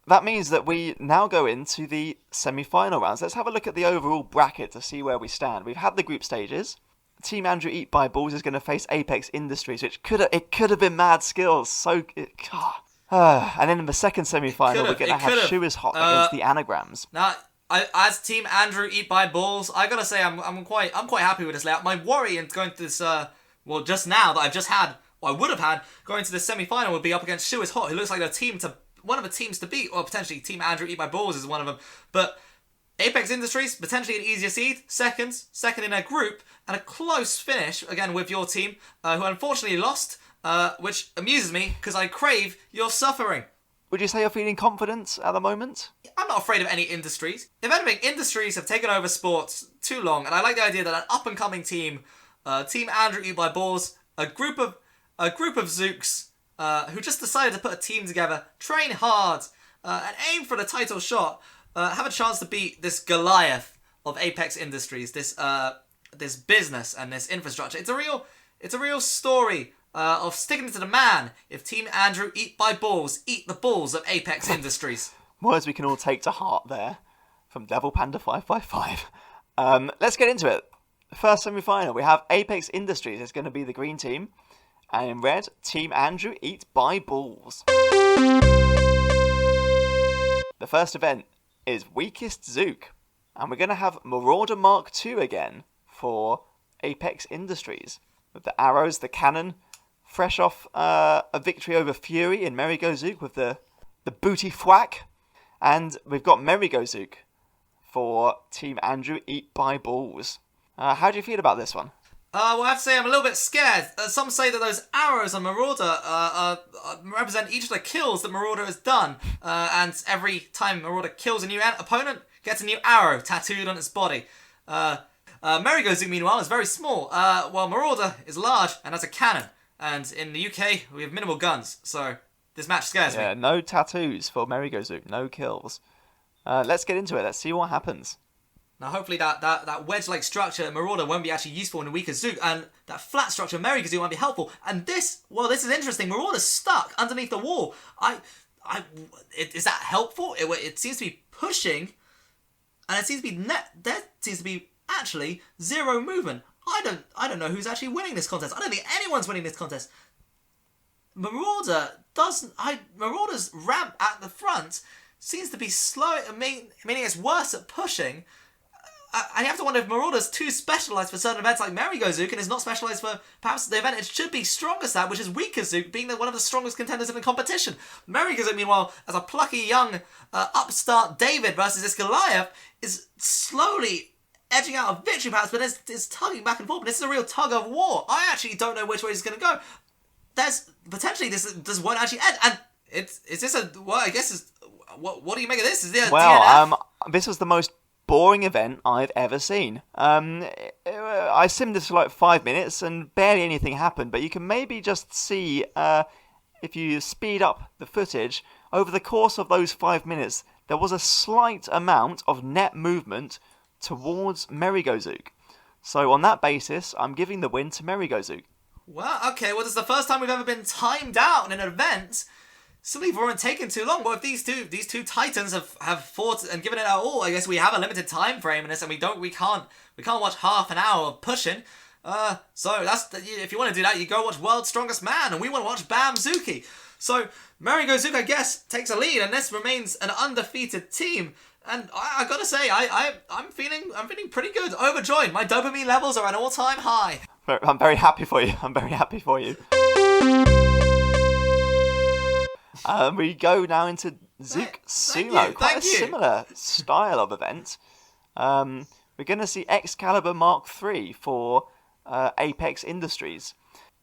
that means that we now go into the semi-final rounds. Let's have a look at the overall bracket to see where we stand. We've had the group stages. Team Andrew Eat by Balls is going to face Apex Industries, which could have been mad skills. And then in the second semi-final, we're going to have Shoe is Hot against the Anagrams. Now, as Team Andrew Eat by Balls, I gotta say I'm quite happy with this layout. My worry in going to this just now that I've just had, or I would have had going to the semi-final, would be up against Shoe is Hot, who looks like one of the teams to beat, or potentially Team Andrew Eat by Balls is one of them. But Apex Industries, potentially an easier seed, second in their group, and a close finish, again, with your team, who unfortunately lost, which amuses me, because I crave your suffering. Would you say you're feeling confident at the moment? I'm not afraid of any industries. If anything, industries have taken over sports too long, and I like the idea that an up-and-coming team, Team Andrew Eat by Balls, a group of Zooks, who just decided to put a team together, train hard, and aim for the title shot, have a chance to beat this Goliath of Apex Industries, this business and this infrastructure. It's a real story of sticking to the man. If Team Andrew Eat by Balls eat the balls of Apex Industries. Words we can all take to heart there from Devil Panda 555. Let's get into it. First semi-final, we have Apex Industries. It's going to be the green team. And in red, Team Andrew Eat by Balls. The first event is Weakest Zook. And we're going to have Marauder Mark II again for Apex Industries. With the arrows, the cannon, fresh off a victory over Fury in Merry-Go Zook with the booty thwack. And we've got Merry-Go Zook for Team Andrew Eat by Balls. How do you feel about this one? Well, I have to say I'm a little bit scared. Some say that those arrows on Marauder represent each of the kills that Marauder has done. And every time Marauder kills a new opponent, gets a new arrow tattooed on its body. Merry-Go Zook, meanwhile, is very small, while Marauder is large and has a cannon. And in the UK, we have minimal guns, so this match scares me. Yeah, no tattoos for Merry-Go Zook, no kills. Let's get into it, let's see what happens. Now, hopefully that wedge-like structure Marauder won't be actually useful in the weaker Zook, and that flat structure Merry-Go Zook might be helpful. And this is interesting. Marauder's stuck underneath the wall. Is that helpful? It seems to be pushing, and it seems to be there seems to be actually zero movement. I don't know who's actually winning this contest. I don't think anyone's winning this contest. Marauders ramp at the front seems to be slow, meaning it's worse at pushing. I have to wonder if Marauder's too specialised for certain events like Merry-Go Zook and is not specialised for perhaps the event it should be strongest at, which is Weaker Zook, being one of the strongest contenders in the competition. Merry-Go Zook, meanwhile, as a plucky young upstart David versus this Goliath, is slowly edging out of victory perhaps, but it's tugging back and forth. But this is a real tug of war. I actually don't know which way it's going to go. There's potentially this won't actually end. And is this a, well, I guess is, what do you make of this? Is there DNF? This was the most boring event I've ever seen. I simmed this for like 5 minutes and barely anything happened, but you can maybe just see, if you speed up the footage, over the course of those 5 minutes, there was a slight amount of net movement towards Merry-Go Zook. So on that basis, I'm giving the win to Merry-Go Zook. Well, okay, well, this is the first time we've ever been timed out in an event simply for it taking too long. But if these two titans have fought and given it our all, I guess we have a limited time frame in this, and we can't watch half an hour of pushing. So if you want to do that, you go watch World's Strongest Man, and we want to watch BAMZOOKi. So Merry-Go Zook, I guess, takes a lead, and this remains an undefeated team. And I gotta say, I'm feeling pretty good, overjoyed. My dopamine levels are at an all-time high. I'm very happy for you. We go now into Zook Sumo. Quite a similar style of event. We're going to see Excalibur Mark III for Apex Industries.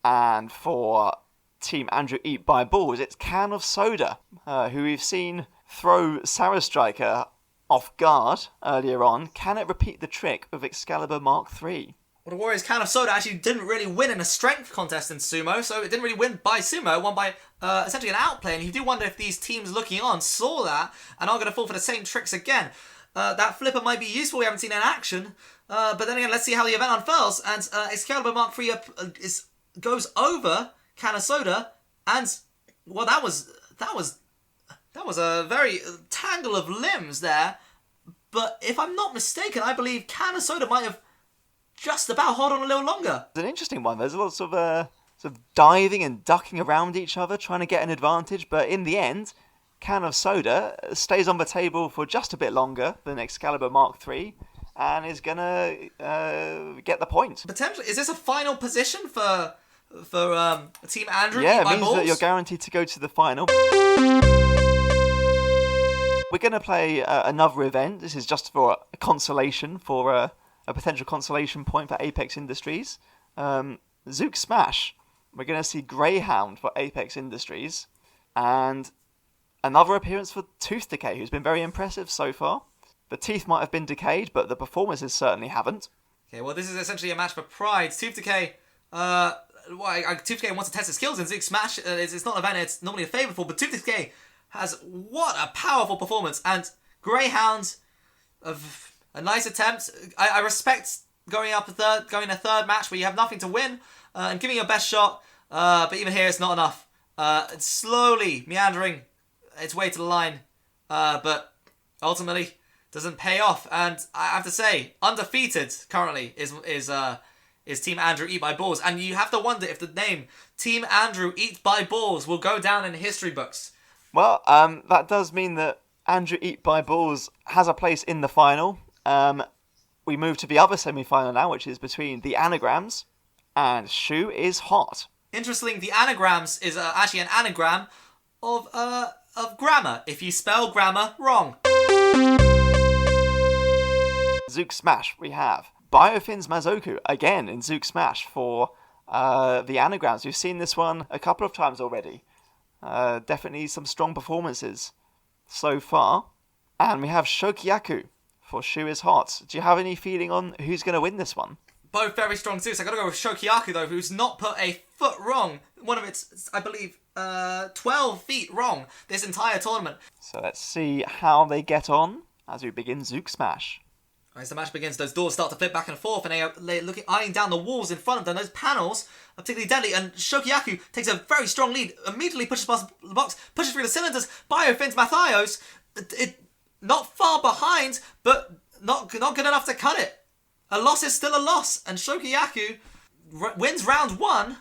And for Team Andrew Eat by Balls, it's Can of Soda, who we've seen throw Sarah Striker off guard earlier on. Can it repeat the trick of Excalibur Mark III? Well, the Warriors Can of Soda actually didn't really win in a strength contest in Sumo, so it didn't really win by Sumo, it won by essentially an outplay, and you do wonder if these teams looking on saw that and are going to fall for the same tricks again. That flipper might be useful, we haven't seen it in action, but then again, let's see how the event unfurls, and Excalibur Mark III goes over Can of Soda, and, well, that was That was a very tangle of limbs there. But if I'm not mistaken, I believe Can of Soda might have just about held on a little longer. It's an interesting one. There's lots of sort of diving and ducking around each other, trying to get an advantage. But in the end, Can of Soda stays on the table for just a bit longer than Excalibur Mark III and is going to get the point. Potentially, is this a final position for Team Andrew? Yeah, it Eat My means Balls? that you're guaranteed to go to the final. We're going to play another event. This is just for a consolation, for a potential consolation point for Apex Industries. Zook Smash. We're going to see Greyhound for Apex Industries. And another appearance for Tooth Decay, who's been very impressive so far. The teeth might have been decayed, but the performances certainly haven't. Okay, well, this is essentially a match for pride. Tooth Decay, Tooth Decay wants to test his skills in Zook Smash. It's not an event it's normally a favourite for, but Tooth Decay has what a powerful performance. And Greyhound, of a nice attempt. I respect going a third match where you have nothing to win and giving your best shot. But even here, it's not enough. It's slowly meandering its way to the line, but ultimately doesn't pay off. And I have to say, undefeated currently is Team Andrew Eat by Balls. And you have to wonder if the name Team Andrew Eat by Balls will go down in history books. Well, that does mean that Andrew Eat by Balls has a place in the final. We move to the other semi-final now, which is between the Anagrams and Shoe is Hot. Interesting, the Anagrams is actually an anagram of grammar, if you spell grammar wrong. Zook Smash, we have Biofin's Mazoku, again in Zook Smash for the Anagrams. We've seen this one a couple of times already. Definitely some strong performances so far. And we have Shokiyaku for Shoe is Hot. Do you have any feeling on who's going to win this one? Both very strong too, so I got to go with Shokiyaku though, who's not put a foot wrong. One of its, I believe, 12 feet wrong this entire tournament. So let's see how they get on as we begin Zook Smash. As the match begins, those doors start to flip back and forth, and they're eyeing down the walls in front of them. Those panels are particularly deadly, and Shokiyaku takes a very strong lead, immediately pushes past the box, pushes through the cylinders. Biofins Mathios, not far behind, but not good enough to cut it. A loss is still a loss, and Shokiyaku wins round one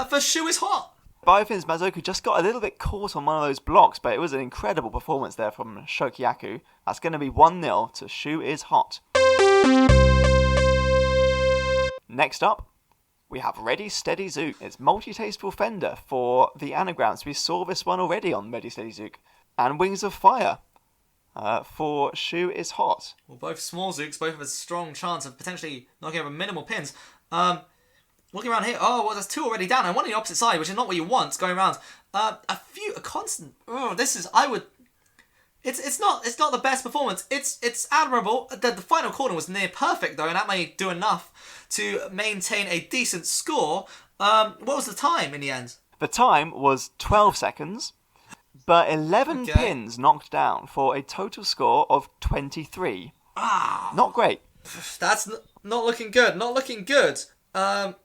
for Shoe is Hot. Biofin's Mazoku just got a little bit caught on one of those blocks, but it was an incredible performance there from Shokiyaku. That's going to be 1-0 to Shoe is Hot. Next up, we have Ready Steady Zook. It's Multi-Tasteful Fender for the Anagrams. We saw this one already on Ready Steady Zook. And Wings of Fire for Shoe is Hot. Well, both small Zooks, both have a strong chance of potentially knocking over minimal pins. Looking around here, oh, well, there's two already down, and one on the opposite side, which is not what you want going around. A constant. Oh, this is, It's not the best performance. It's admirable. The final corner was near perfect though, and that may do enough to maintain a decent score. What was the time in the end? The time was 12 seconds, but 11 pins knocked down for a total score of 23. Not great. That's not looking good. Not looking good.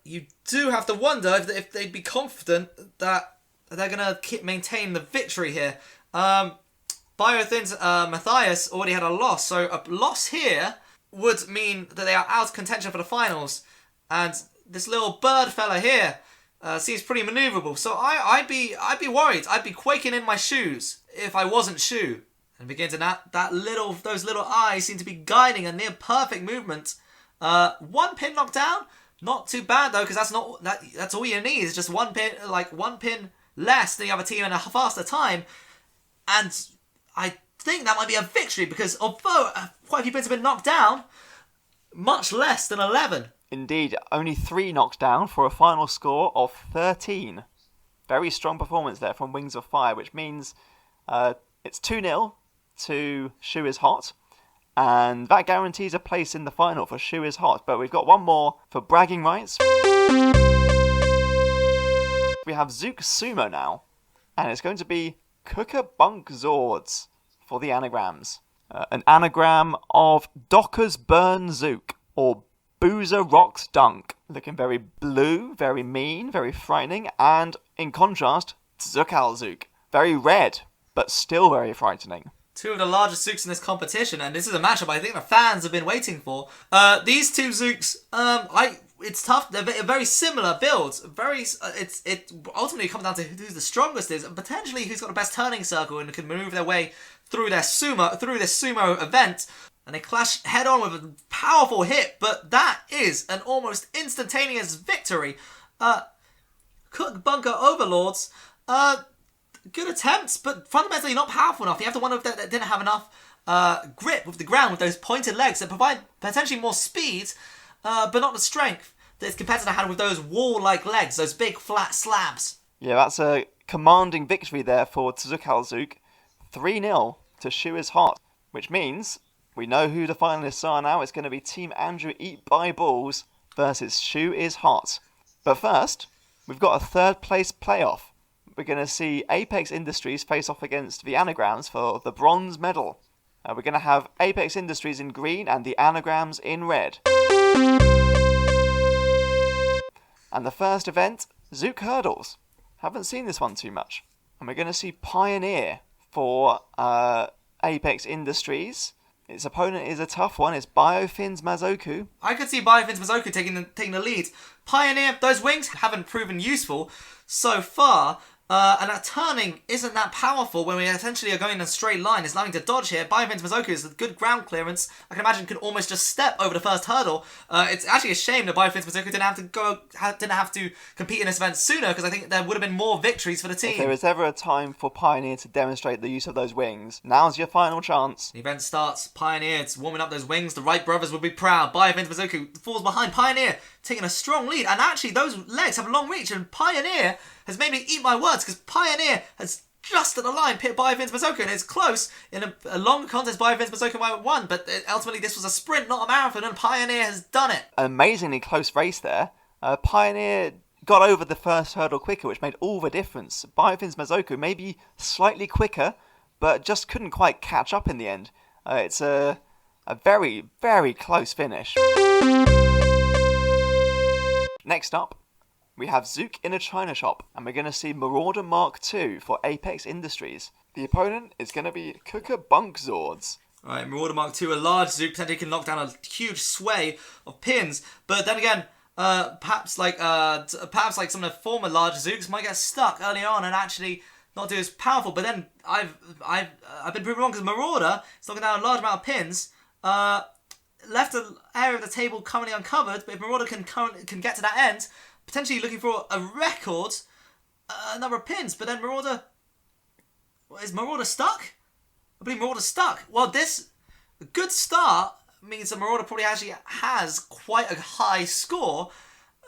You do have to wonder if they'd be confident that they're going to maintain the victory here. Biothin's Mathias already had a loss, so a loss here would mean that they are out of contention for the finals. And this little bird fella here seems pretty maneuverable. So I'd be worried. I'd be quaking in my shoes if I wasn't Shoe. And begin to those little eyes seem to be guiding a near perfect movement. One pin knocked down. Not too bad though, because that's all you need is just one pin less than the other team in a faster time, and I think that might be a victory because although quite a few pins have been knocked down, much less than 11. Indeed, only 3 knocked down for a final score of 13. Very strong performance there from Wings of Fire, which means it's 2-0 to Shoe is Hot. And that guarantees a place in the final for Shoe is Hot. But we've got one more for bragging rights. We have Zook Sumo now. And it's going to be Cooker Bunk Zords for the Anagrams. An anagram of Dockers Burn Zook, or Boozer Rocks Dunk. Looking very blue, very mean, very frightening. And in contrast, Zookal Zook. Very red, but still very frightening. Two of the largest Zooks in this competition, and this is a matchup I think the fans have been waiting for. These two Zooks, it's tough. They're very similar builds. It ultimately comes down to who the strongest is, and potentially who's got the best turning circle and can maneuver their way through this sumo event. And they clash head on with a powerful hit, but that is an almost instantaneous victory. Cook Bunker Overlords, good attempts, but fundamentally not powerful enough. You have to wonder if they didn't have enough grip with the ground with those pointed legs that provide potentially more speed, but not the strength that its competitor had with those wall-like legs, those big flat slabs. Yeah, that's a commanding victory there for Zook. 3-0 to Shoe is Hot, which means we know who the finalists are now. It's going to be Team Andrew Eat by Balls versus Shoe is Hot. But first, we've got a third place playoff. We're going to see Apex Industries face off against the Anagrams for the bronze medal. We're going to have Apex Industries in green and the Anagrams in red. And the first event, Zook Hurdles. Haven't seen this one too much. And we're going to see Pioneer for Apex Industries. Its opponent is a tough one. It's Biofin's Mazoku. I could see Biofin's Mazoku taking the lead. Pioneer, those wings haven't proven useful so far. And that turning isn't that powerful when we essentially are going in a straight line. It's allowing to dodge here. Biofin's Mazoku is a good ground clearance. I can imagine can almost just step over the first hurdle. It's actually a shame that Biofin's Mazoku didn't have to compete in this event sooner, because I think there would have been more victories for the team. If there was ever a time for Pioneer to demonstrate the use of those wings, now's your final chance. The event starts. Pioneer, it's warming up those wings. The Wright brothers would be proud. Biofin's Mazoku falls behind. Pioneer taking a strong lead, and actually those legs have a long reach, and Pioneer has made me eat my words, because Pioneer has just at the line pit Biofin's Mazoku, and it's close. In a long contest, Biofin's Mazoku might have won, but ultimately this was a sprint, not a marathon, and Pioneer has done it. An amazingly close race there. Pioneer got over the first hurdle quicker, which made all the difference. Biofin's Mazoku maybe slightly quicker, but just couldn't quite catch up in the end. It's a very, very close finish. Next up, we have Zook in a China shop, and we're going to see Marauder Mark II for Apex Industries. The opponent is going to be Cooker Bunkzords. Alright, Marauder Mark II, a large Zook, potentially can knock down a huge sway of pins, but then again, perhaps like some of the former large Zooks might get stuck early on and actually not do as powerful. But then I've been proven wrong, because Marauder is knocking down a large amount of pins. Left an area of the table currently uncovered, but if Marauder can get to that end, potentially looking for a record number of pins. But then is Marauder stuck? I believe Marauder's stuck. Well, this good start means that Marauder probably actually has quite a high score.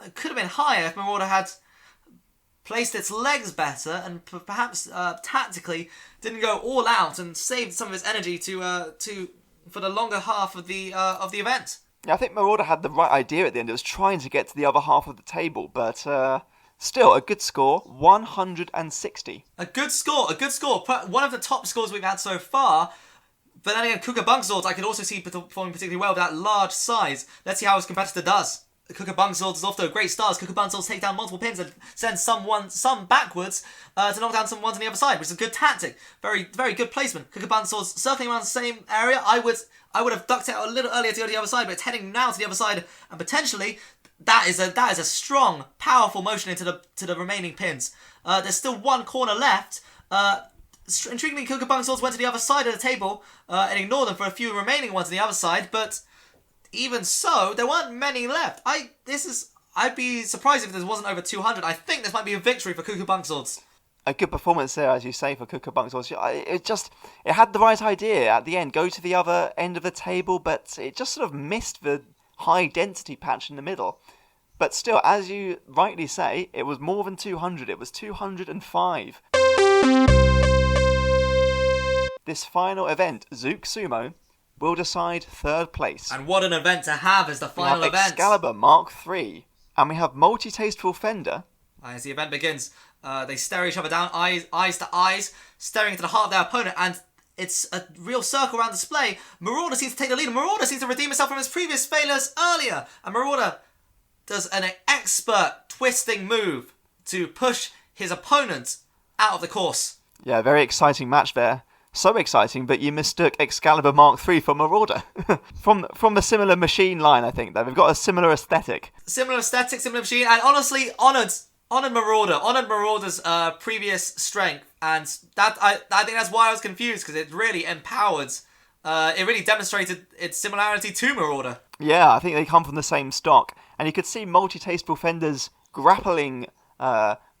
It could have been higher if Marauder had placed its legs better and perhaps tactically didn't go all out and saved some of its energy for the longer half of the event. Yeah, I think Marauder had the right idea at the end. It was trying to get to the other half of the table, but still a good score, 160. A good score. One of the top scores we've had so far. But then again, Cooker Bunkzords I could also see performing particularly well with that large size. Let's see how his competitor does. Cooker Bunkzords is off to a great start. Cooker Bunkzords take down multiple pins and send some backwards to knock down some ones on the other side, which is a good tactic. Very, very good placement. Cooker Bunkzords circling around the same area. I would have ducked out a little earlier to go to the other side, but it's heading now to the other side, and potentially that is a strong, powerful motion into the remaining pins. There's still one corner left. Intriguingly, Cooker Bunkzords went to the other side of the table and ignored them for a few remaining ones on the other side, but even so, there weren't many left. I'd be surprised if this wasn't over 200. I think this might be a victory for Cooker Bunkzords. A good performance there, as you say, for Cooker Bunkzords. It had the right idea at the end, go to the other end of the table, but it just sort of missed the high density patch in the middle. But still, as you rightly say, it was more than 200. It was 205. This final event, Zook Sumo, will decide third place. And what an event to have as the final event. Excalibur Mark III. And we have Multi-Tasteful Fender. As the event begins, they stare each other down, eyes to eyes, staring into the heart of their opponent, and it's a real circle around display. Marauder seems to take the lead, and Marauder seems to redeem himself from his previous failures earlier. And Marauder does an expert twisting move to push his opponent out of the course. Yeah, very exciting match there. So exciting, but you mistook Excalibur Mark III for Marauder. from a similar machine line, I think, though. They've got a similar aesthetic. Similar aesthetic, similar machine, and honestly, honoured Marauder's previous strength, and that I think that's why I was confused, because it really empowered, it really demonstrated its similarity to Marauder. Yeah, I think they come from the same stock, and you could see multi-tasteful fenders grappling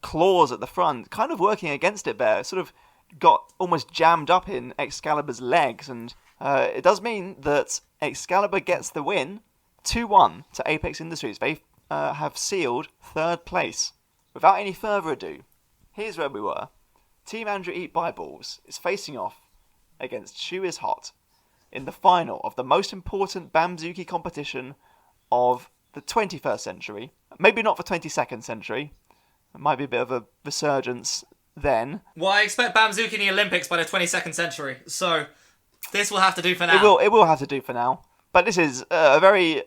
claws at the front, kind of working against it there. It sort of got almost jammed up in Excalibur's legs, and it does mean that Excalibur gets the win, 2-1 to Apex Industries. They have sealed 3rd place. Without any further ado, here's where we were. Team Andrew Eat Balls is facing off against Shoe is Hot in the final of the most important BAMZOOKi competition of the 21st century. Maybe not the 22nd century. It might be a bit of a resurgence then. Well, I expect BAMZOOKi in the Olympics by the 22nd century, so this will have to do for now. It will have to do for now. But this is a very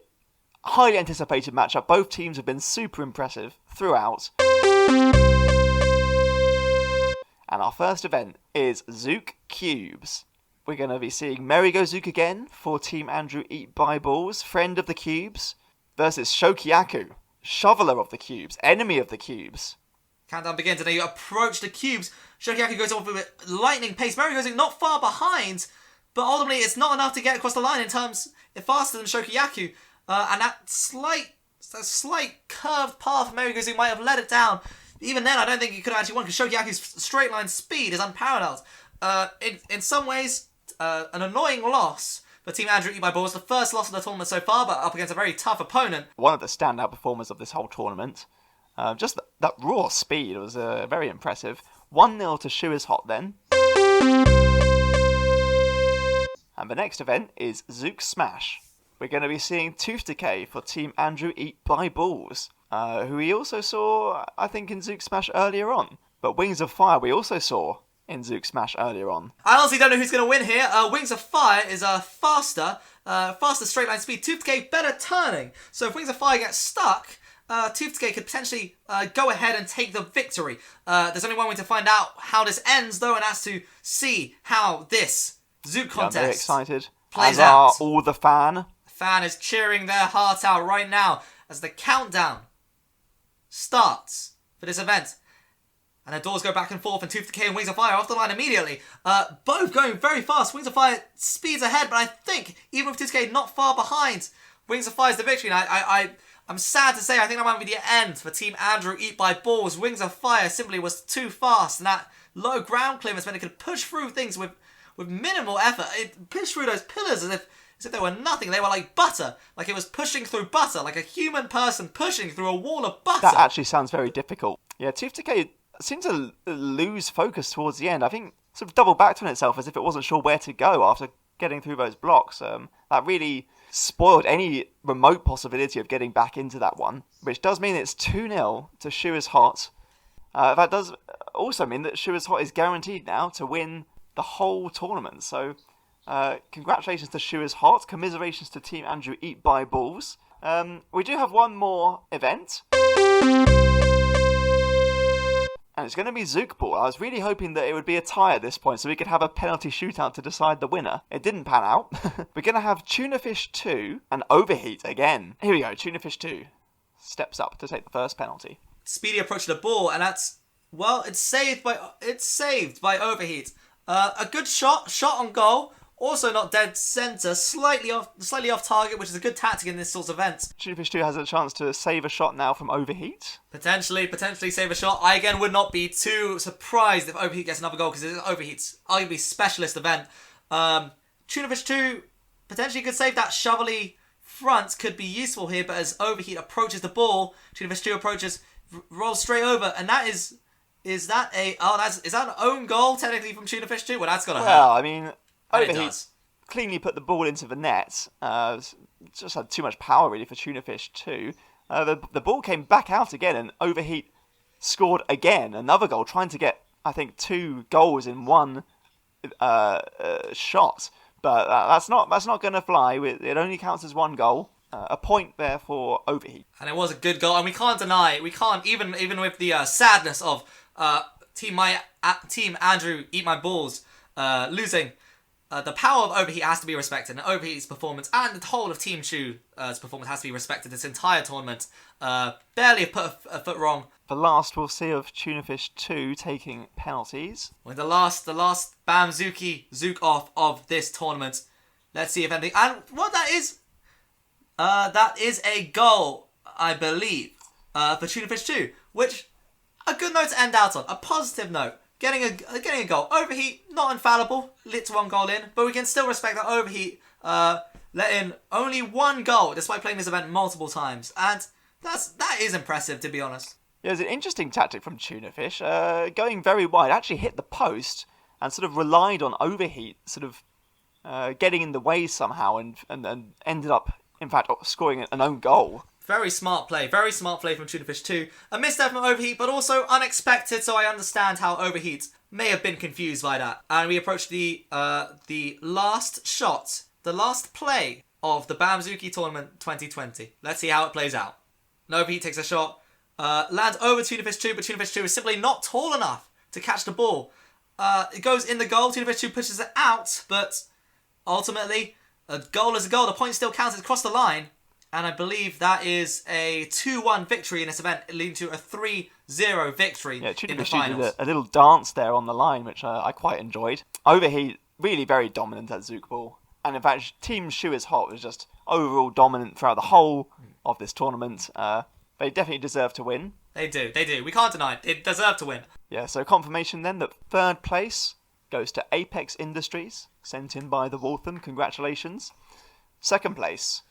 highly anticipated matchup. Both teams have been super impressive throughout. And our first event is Zook Cubes. We're going to be seeing Merry-Go Zook again for Team Andrew Eat Balls, friend of the Cubes, versus Shokiaku, shoveler of the Cubes, enemy of the Cubes. Countdown begins, and then you approach the Cubes. Shokiaku goes off with lightning pace. Merry-Go Zook not far behind, but ultimately it's not enough to get across the line in terms, it's faster than Shokiaku. And that slight curved path Merry-Go Zook might have let it down. Even then, I don't think he could have actually won, because Shokiaku's straight line speed is unparalleled. In some ways, an annoying loss for Team Andrew Eat Balls. The first loss of the tournament so far, but up against a very tough opponent. One of the standout performers of this whole tournament. Just that raw speed was very impressive. 1-0 to Shoe is Hot then. And the next event is Zook Smash. We're going to be seeing Tooth Decay for Team Andrew Eat Balls, who we also saw, I think, in Zook Smash earlier on. But Wings of Fire we also saw in Zook Smash earlier on. I honestly don't know who's going to win here. Wings of Fire is faster straight line speed. Tooth Decay better turning. So if Wings of Fire gets stuck, Tooth Decay could potentially go ahead and take the victory. There's only one way to find out how this ends, though, and that's to see how this Zook contest I'm very excited. plays As are out. all the fan. Fan is cheering their heart out right now as the countdown starts for this event. And the doors go back and forth, and Tooth Decay and Wings of Fire are off the line immediately. Both going very fast. Wings of Fire speeds ahead, but I think, even with Tooth Decay not far behind, Wings of Fire is the victory. And I'm sad to say, I think that might be the end for Team Andrew Eat Balls. Wings of Fire simply was too fast, and that low ground clearance meant it could push through things with minimal effort. It pushed through those pillars as if they were nothing. They were like butter. Like it was pushing through butter. Like a human person pushing through a wall of butter. That actually sounds very difficult. Yeah, Tooth Decay seemed to lose focus towards the end. I think sort of doubled back on itself as if it wasn't sure where to go after getting through those blocks. That really spoiled any remote possibility of getting back into that one, which does mean it's 2-0 to Shoe is Hot. That does also mean that Shoe is Hot is guaranteed now to win the whole tournament. So congratulations to Shoe is Hot. Commiserations to Team Andrew Eat Balls. We do have one more event. And it's going to be Zook Ball. I was really hoping that it would be a tie at this point so we could have a penalty shootout to decide the winner. It didn't pan out. We're going to have Tunafish 2 and Overheat again. Here we go, Tunafish 2 steps up to take the first penalty. Speedy approach to the ball, and that's, well, it's saved by Overheat. A good shot on goal. Also not dead centre, slightly off target, which is a good tactic in this sort of event. Tunafish 2 has a chance to save a shot now from Overheat. Potentially save a shot. I again would not be too surprised if Overheat gets another goal, because it is Overheat's arguably specialist event. Tunafish 2 potentially could save. That shovely front could be useful here, but as Overheat approaches the ball, Tunafish 2 approaches, rolls straight over, and that is that an own goal technically from Tunafish 2? Well, that's gotta hurt. Well, I mean, And Overheat cleanly put the ball into the net. Just had too much power really for Tunafish 2. The ball came back out again, and Overheat scored again, another goal, trying to get, I think, 2 goals in one shot. But that's not going to fly. It only counts as 1 goal. A point there for Overheat. And it was a good goal, and we can't deny it. We can't, even with the sadness of Team Andrew Eat My Balls losing. The power of Overheat has to be respected, and Overheat's performance and the whole of Team Shu's performance has to be respected this entire tournament. Barely have put a foot wrong. The last we'll see of Tunafish 2 taking penalties. With the last BAMZOOKi Zook off of this tournament. Let's see if anything. And what that is a goal, I believe, for Tunafish 2, which a good note to end out on, a positive note. Getting a goal. Overheat, not infallible, lit one goal in, but we can still respect that Overheat let in only one goal despite playing this event multiple times, and that is impressive, to be honest. Yeah, it was an interesting tactic from Tunafish, going very wide, actually hit the post and sort of relied on Overheat, sort of getting in the way somehow, and ended up, in fact, scoring an own goal. Very smart play from Tunafish 2. A misstep from Overheat, but also unexpected, so I understand how Overheat may have been confused by that. And we approach the last shot, the last play of the BAMZOOKi Tournament 2020. Let's see how it plays out. Overheat takes a shot, lands over Tunafish 2, but Tunafish 2 is simply not tall enough to catch the ball. It goes in the goal, Tunafish 2 pushes it out, but ultimately, a goal is a goal. The point still counts, it's across the line. And I believe that is a 2-1 victory in this event, leading to a 3-0 victory in the finals. Did a little dance there on the line, which I quite enjoyed. Overheat, really very dominant at Zook Ball. And in fact, Team Shu is Hot was just overall dominant throughout the whole of this tournament. They definitely deserve to win. They do. We can't deny it. They deserve to win. Yeah, so confirmation then that third place goes to Apex Industries, sent in by the Waltham. Congratulations. Second place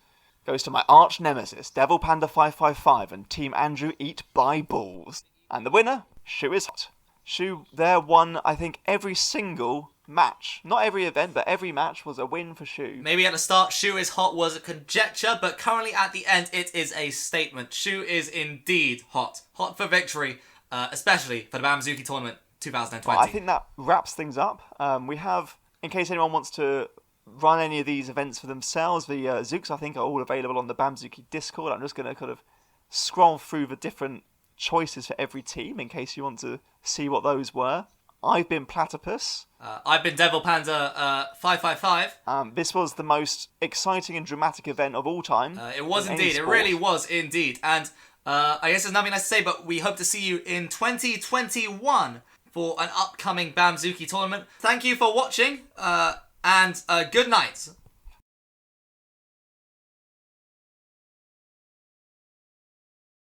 goes to my arch nemesis, Devil Panda 555 and Team Andrew Eat by Balls. And the winner, Shu is Hot. Shu there won, I think, every single match. Not every event, but every match was a win for Shu. Maybe at the start, Shu is Hot was a conjecture, but currently at the end, it is a statement. Shu is indeed hot. Hot for victory, especially for the BAMZOOKi Tournament 2020. Well, I think that wraps things up. We have, in case anyone wants to run any of these events for themselves, the Zooks, I think, are all available on the BAMZOOKi Discord. I'm just going to kind of scroll through the different choices for every team in case you want to see what those were. I've been PLATePUSS. I've been Devil Panda 555. This was the most exciting and dramatic event of all time. It was indeed. It really was indeed. And I guess there's nothing less to say, but we hope to see you in 2021 for an upcoming BAMZOOKi tournament. Thank you for watching. And good night.